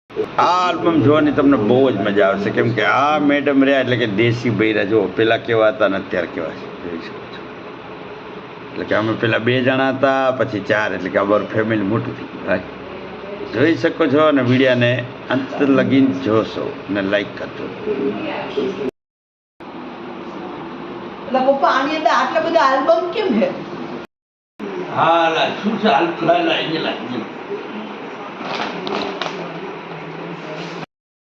આ આલ્બમ જોવાની તમને બહુ જ મજા આવશે, કેમ કે આ મેડમ રહ્યા એટલે કે દેશી બૈરા જો પેલા કેવા હતા ને અત્યારે કેવા છે જોઈ શકો છો. એટલે કે અમે પેલા 2 જણા હતા, પછી 4, એટલે કે અમારું ફેમિલી મોટું થઈ ગયું ભાઈ. જોઈ શકો છો અને વિડીયાને અંત લગીન જોશો અને લાઈક કરજો. પપ્પા આની અંદર આટલા બધા આલ્બમ કેમ છે? હા લા શું છે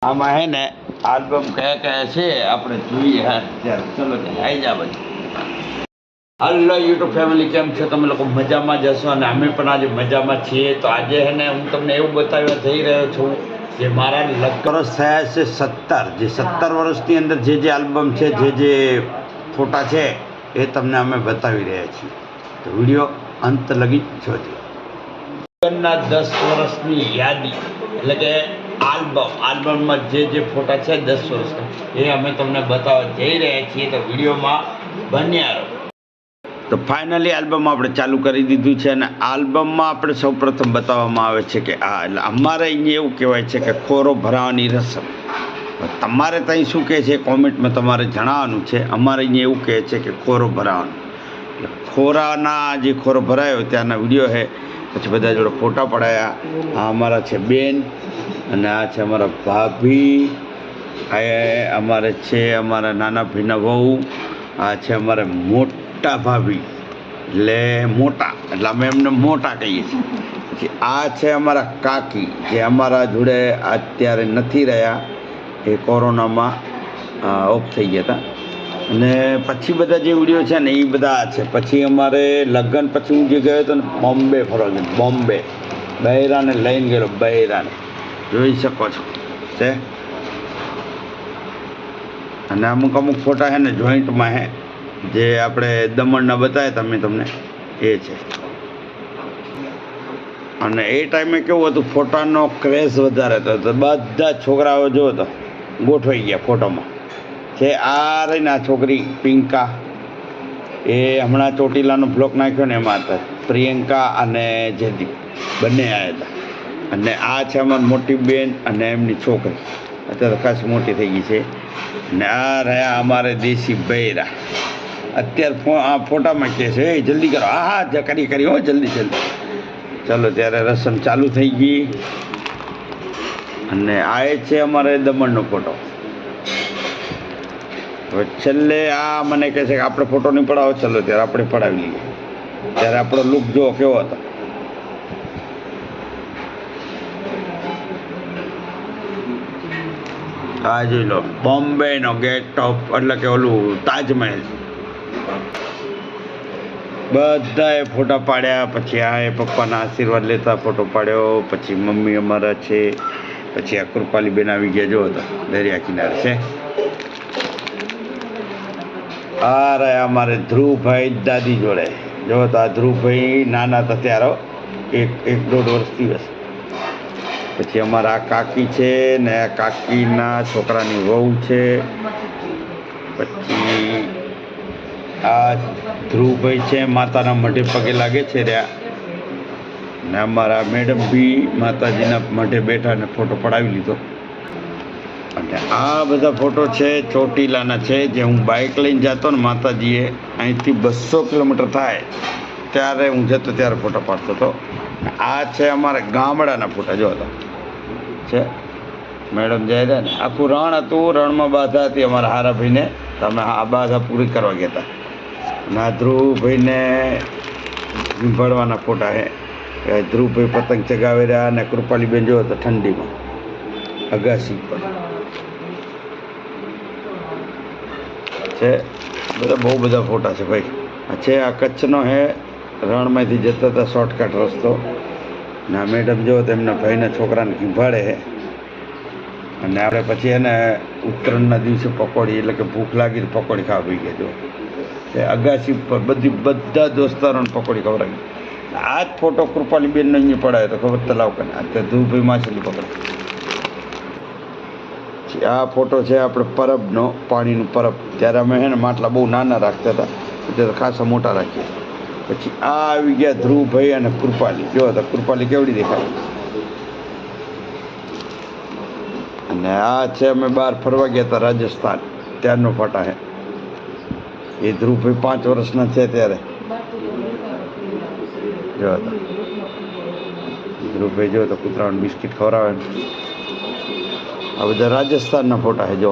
આમાં હે ને આલ્બમ કયા કયા છે આપણે જોઈએ. હા ત્યારે ચલો આવી જા ભાઈ. હલો યુટ્યુબ ફેમિલી, કેમ છો તમે લોકો? મજામાં જ હશો અને અમે પણ આજે મજામાં છીએ. તો આજે હે ને હું તમને એવું બતાવવા જઈ રહ્યો છું જે મારા વર્ષ થયા છે 17. જે 17 વર્ષની અંદર જે આલ્બમ છે, જે ફોટા છે એ તમને અમે બતાવી રહ્યા છીએ. તો વિડીયો અંત લગી જોજો. લગ્નના 10 વર્ષની યાદી એટલે કે આલ્બમમાં જે ફોટા છે 10 વર્ષના એ અમે તમને બતાવવા જઈ રહ્યા છીએ. તો વિડીયોમાં બન્યા રહો. તો ફાઇનલી આલ્બમ આપણે ચાલુ કરી દીધું છે અને આલ્બમમાં આપણે સૌપ્રથમ બતાવવામાં આવે છે કે એટલે અમારે અહીંયા એવું કહેવાય છે કે ખોરો ભરાવાની રસમ. તમારે ત્યાં શું કહે છે કોમેન્ટમાં તમારે જણાવવાનું છે. અમારે અહીંયા એવું કહે છે કે ખોરો ભરાવાનો. ખોરાના જે ખોરો ભરાયો ત્યાંના વિડીયો છે. પછી બધા જોડે ફોટા પડાયા. આ અમારા છે બેન અને આ છે અમારા ભાભી, આ અમારે છે અમારા નાના ભાઈના વહુ, આ છે અમારે મોટા ભાભી એટલે મોટા, એટલે અમે એમને મોટા કહીએ છીએ. પછી આ છે અમારા કાકી જે અમારા જોડે અત્યારે નથી રહ્યા, એ કોરોનામાં ઓફ થઈ ગયા હતા. અને પછી બધા જે વિડીયો છે ને એ બધા છે. પછી અમારે લગ્ન પછી હું જે ગયો હતો ને બોમ્બે ફરવા ગયો, બોમ્બે બૈરાને લઈને ગયેલો. બૈરાને જોઈ શકો છો છે. અને અમુક ફોટા છે ને જોઈન્ટમાં હે જે આપણે દમણના બતાવ્યા તમે તમને એ છે. અને એ ટાઈમે કેવું હતું ફોટાનો ક્રેઝ વધારે હતો, તો બધા છોકરાઓ જો તો ગોઠવાઈ ગયા ફોટોમાં છે. આ રહીને આ છોકરી પિંકા, એ હમણાં ચોટીલાનો બ્લોક નાખ્યો ને એમાં હતા પ્રિયંકા અને જયદીપ બંને આવ્યા હતા. અને આ છે અમારી મોટી બેન અને એમની છોકરી, અત્યારે ખાસ મોટી થઈ ગઈ છે. અને આ રહ્યા અમારે દેશી બૈરા. અત્યારે આ ફોટામાં કહે છે એ જલ્દી કરો. હા કરી હો જલ્દી. ચાલો ત્યારે રસમ ચાલુ થઈ ગઈ. અને આ એ છે અમારે દમણનો ફોટો. હવે છેલ્લે આ મને કહે છે કે આપણે ફોટો નહીં પડાવો, ચાલો ત્યારે આપણે પડાવી લઈએ. ત્યારે આપણો લુક જુઓ કેવો હતો. આ જોઈ લો બોમ્બેનો ગેટ ઓફ એટલે કે ઓલું તાજમહેલ. બધાએ ફોટા પાડ્યા. પછી આ એ પપ્પાના આશીર્વાદ લેતા ફોટો પાડ્યો. પછી મમ્મી અમારા છે. પછી આ કૃપાલી બેન આવી ગયા જો હતો દરિયા કિનારે છે. આ રહ્યા અમારે ધ્રુવભાઈ દાદી જોડે જો તો. આ ધ્રુવભાઈ નાના હતા ત્યારે 1-1.5 વર્ષથી બસ. પછી અમારા આ કાકી છે ને આ કાકીના છોકરાની વહુ છે. પછી આ ધ્રુવભાઈ છે માતાના મઢે પગે લાગે છે રહ્યા. ને અમારા મેડમ બી માતાજીના મઢે બેઠા ને ફોટો પડાવી લીધો. અને આ બધા ફોટો છે ચોટીલાના છે, જે હું બાઇક લઈને જતો ને માતાજીએ અહીંથી 200 કિલોમીટર થાય ત્યારે હું જતો ત્યારે ફોટો પાડતો હતો. આ છે અમારા ગામડાના ફોટા જો હતા છે. મેડમ જાય રહ્યા ને આખું રણ હતું, રણમાં બાધા હતી અમારા હારાભાઈને, તો અમે આ બાધા પૂરી કરવા ગયા હતા. અને આ ધ્રુવભાઈને ભળવાના ફોટા છે. ધ્રુવભાઈ પતંગ ચગાવી રહ્યા અને કૃપાલીબેન જો હતો ઠંડીમાં અગાસી પર છે. બહુ બધા ફોટા છે ભાઈ. આ છે આ કચ્છનો હે, રણમાંથી જતા હતા શોર્ટકટ રસ્તો. ને આ મેડમ જો તો એમના ભાઈના છોકરાને ખીંભાળે છે. અને આપણે પછી એને ઉત્તરાયણના દિવસે પકોડી એટલે કે ભૂખ લાગી તો પકોડી ખાવા પી ગયા જો એ અગાસી પર બધા દોસ્તારોને પકોડી ખવડાવી. આ જ ફોટો કૃપાલીબેનનો અહીંયા પડાયો તો ખબર તલાવ કરે. અત્યારે ધ્રુવભાઈ માછલી પકડે. આ ફોટો છે આપણે પરબનો, પાણીનું પરબ. ત્યારે અમે છે ને માટલા બહુ નાના રાખતા હતા, અત્યારે ખાસા મોટા રાખીએ. પછી આ આવી ગયા ધ્રુવભાઈ અને કૃપાલી જો તો. કૃપાલી કેવડી દેખાય અને આ છે અમે બહાર ફરવા ગયા હતા રાજસ્થાન, ત્યારનો ફોટા છે. એ ધ્રુવભાઈ 5 વર્ષના છે ત્યારે જો તો ધ્રુવભાઈ જો તો કૂતરાઓને બિસ્કિટ ખવડાવે ને. આ બધા રાજસ્થાનના ફોટા છે. જો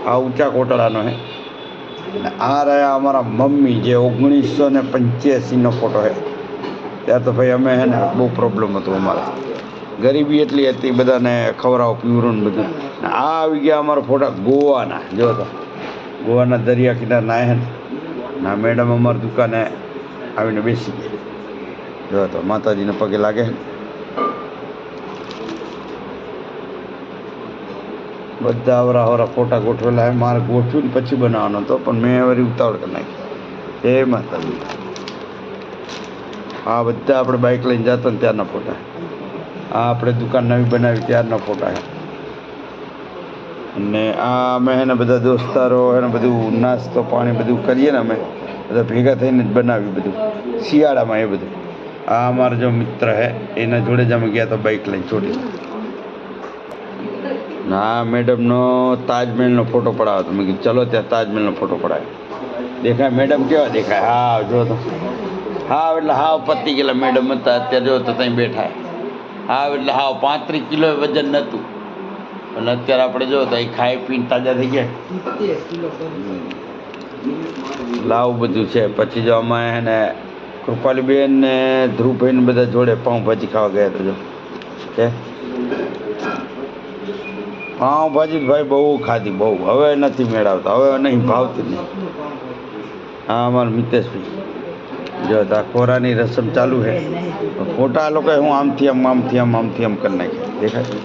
આ ઊંચા કોટડાનો છે. અને આ રહ્યા અમારા મમ્મી, જે 1985નો ફોટો છે. ત્યાં તો ભાઈ અમે છે ને બહુ પ્રોબ્લેમ હતું અમારે, ગરીબી એટલી હતી, બધાને ખવડાવો પીવરું ને બધું. ને આ આવી ગયા અમારા ફોટા ગોવાના. જો તો ગોવાના દરિયા કિનારે નાય છે ને. ના મેડમ અમારી દુકાને આવીને બેસી ગયા. જો તો માતાજીને પગે લાગે છે. બધા અવરા ફોટા ગોઠવેલા છે. મારે ગોઠવીને પછી બનાવવાનો હતો, પણ મેં વળી ઉતાવળ કરી નાખી. એ માતાજી, આ બધા આપણે બાઇક લઈને જતા ને ત્યારના ફોટા. આ આપણે દુકાન નવી બનાવી ત્યારના ફોટા છે. અને આ અમે એને બધા દોસ્તારો એને બધું નાસ્તો પાણી બધું કરીએ ને, અમે બધા ભેગા થઈને જ બનાવ્યું બધું શિયાળામાં. એ બધું આ અમારો જો મિત્ર છે, એના જોડે જ અમે ગયા તો બાઇક લઈને છોડી. ના મેડમનો તાજમહેલનો ફોટો પડાવ્યો તો. મેં કીધું ચલો ત્યાં તાજમહેલનો ફોટો પડાવ્યો. દેખાય મેડમ કેવા દેખાય? હા જો તો હાવ એટલે હાવ પતી ગયેલા મેડમ હતા. અત્યારે જો તો ત્યાં બેઠા. હાવ એટલે હાવ 35 કિલો વજન નહોતું, અને અત્યારે આપણે જો તો એ ખાઈ પીને તાજા થઈ ગયા. લાવ બધું છે. પછી જો અમે એને કૃપાલીબેન ને ધ્રુવભાઈ ને બધા જોડે પાઉંભાજી ખાવા ગયા હતા. જો છે પાઉંભાજી ભાઈ બહુ ખાધી, બહુ. હવે નથી મેળવતા, હવે નહીં ભાવતી નહીં. હા અમારા મિતેશભાઈ જો તો આ ખોરાની રસમ ચાલુ છે. ફોટા લોકોએ હું આમથી આમ આમથી આમ આમથી આમ કરી નાખ્યા. દેખાય?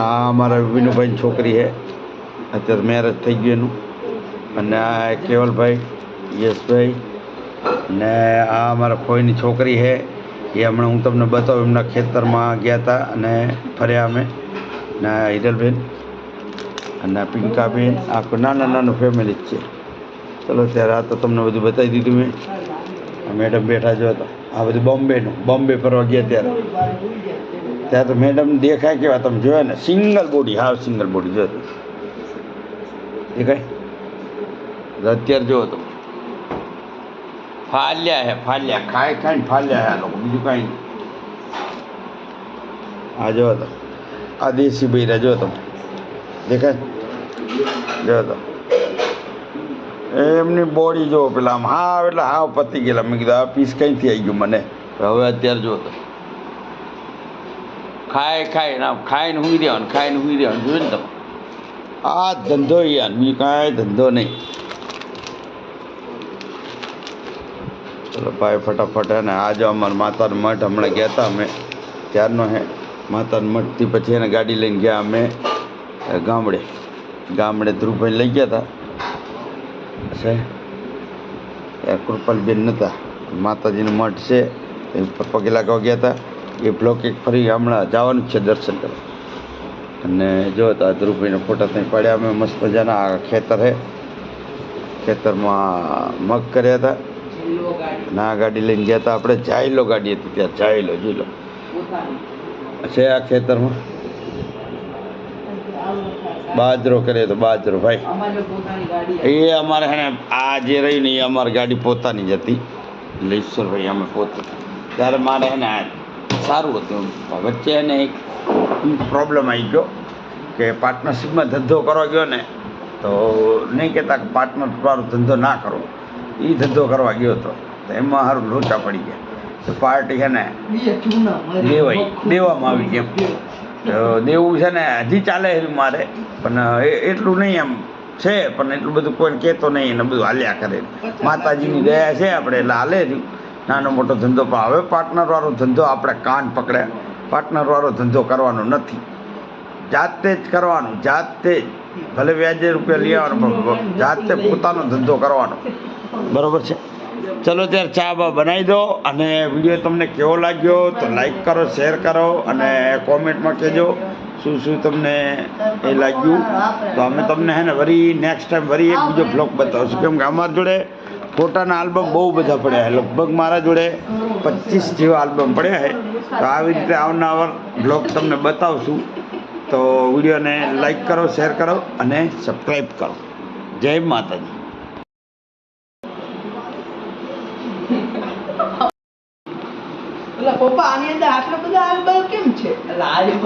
આ અમારા વિનુભાઈની છોકરી છે, અત્યારે મેરેજ થઈ ગયું એનું. અને આ કેવલભાઈ, યશભાઈ, ને આ અમારા ફોઈની છોકરી છે. એ હમણાં હું તમને બતાવું, એમના ખેતરમાં ગયા હતા અને ફર્યા અમે. ને આ હિરલબેન અને આ પિંકાબેન, આખું નાનું ફેમિલી જ છે. ચલો ત્યારે આ તો તમને બધું બતાવી દીધું મેં. આ મેડમ બેઠા જો હતા. આ બધું બોમ્બે ફરવા ગયા ત્યારે. ત્યાં તો મેડમ દેખાય કેવા તમે જોયા ને, સિંગલ બોડી, હાવ સિંગલ બોડી જો દેખાય. અત્યારે જો તો ફાલ્યા હે, ફાલ્યા ખાઈને ફાલ્યા હે આ લોકો, બીજું કાંઈ નહીં. આ જો તો આ દેશી બૈરા જો તમે દેખાય જો તો એમની બોડી જો પેલા આમ હાવ એટલે હાવ પતી ગયેલા. મેં કીધું આ પીસ કંઈથી આવી ગયું મને. હવે અત્યારે જો તો ખાઈને હુઈ રહેવાનું, ખાઈને હુઈ રહેવાનું. જોયું ને તમે, આ ધંધો યાર, બીજું કાંઈ ધંધો નહીં. ચલો ભાઈ ફટાફટ હે ને. આ જો અમારા માતાનો મઠ હમણાં ગયા હતા અમે, ત્યારનો હે. માતાના મઠથી પછી એને ગાડી લઈને ગયા અમે ગામડે ધ્રુવભાઈ લઈ ગયા હતા. છે કૃપાલબેન નહોતા, માતાજીનો મઠ છે એ પગે લાગવા ગયા હતા. એ બ્લોક એક ફરી હમણાં જવાનું જ છે દર્શન કરવા. અને જો તો આ ધ્રુવભાઈના ફોટા ત્યાં પાડ્યા અમે મસ્ત મજાના. આ ખેતર છે, ખેતરમાં મગ કર્યા હતા. ના ગાડી લઈને ગયા હતા આપણે. જાયલો ગાડી હતી ત્યાં, જાયલો જોઈ લો છે આ ખેતરમાં. બાજરો કર્યો તો બાજરો ભાઈ. એ અમારે હે ને આ જે રહી ને એ અમારી ગાડી પોતાની જ હતી. એટલે ઈશ્વરભાઈ અમે પોતે ત્યારે મારે હે ને સારું હતું. વચ્ચે એને એક પ્રોબ્લેમ આવી ગયો કે પાર્ટનરશિપમાં ધંધો કરવા ગયો ને, તો નહીં કહેતા કે પાર્ટનર વાળો ધંધો ના કરો, એ ધંધો કરવા ગયો હતો. તો એમાં સારું લોચા પડી ગયા. તો પાર્ટી છે ને દેવામાં આવી ગઈ. તો દેવું છે ને હજી ચાલે છે મારે, પણ એટલું નહીં એમ છે, પણ એટલું બધું કોઈને કહેતો નહીં. એને બધું હાલ્યા કરે. માતાજીની દયા છે આપણે એટલે હાલે રહ્યું. નાનો મોટો ધંધો. પણ હવે પાર્ટનરવાળો ધંધો આપણે કાન પકડ્યા. પાર્ટનરવાળો ધંધો કરવાનો નથી, જાતે જ કરવાનું. જાતે જ ભલે વ્યાજે રૂપિયા લઈ આવવાનો, જાતે પોતાનો ધંધો કરવાનો. બરાબર છે? ચલો ત્યારે ચા બા બનાવી દો. અને વિડીયો તમને કેવો લાગ્યો તો લાઈક કરો, શેર કરો અને કોમેન્ટમાં કહેજો શું શું તમને એ લાગ્યું. તો અમે તમને હે ને વળી નેક્સ્ટ ટાઈમ વળી એક બીજો બ્લોગ બતાવશું. કેમ કે અમારા જોડે ફોટાના આલ્બમ બહુ બધા પડ્યા છે. લગભગ મારા જોડે 25 જેવા આલ્બમ પડ્યા છે. તો આવી રીતે આવનાર બ્લોગ તમને બતાવશું. તો વિડીયોને લાઈક કરો, શેર કરો અને સબસ્ક્રાઈબ કરો. જય માતાજી. એટલે પપ્પા આની અંદર આટલા બધા આલ્બમ કેમ છે? એટલે આલ્બમ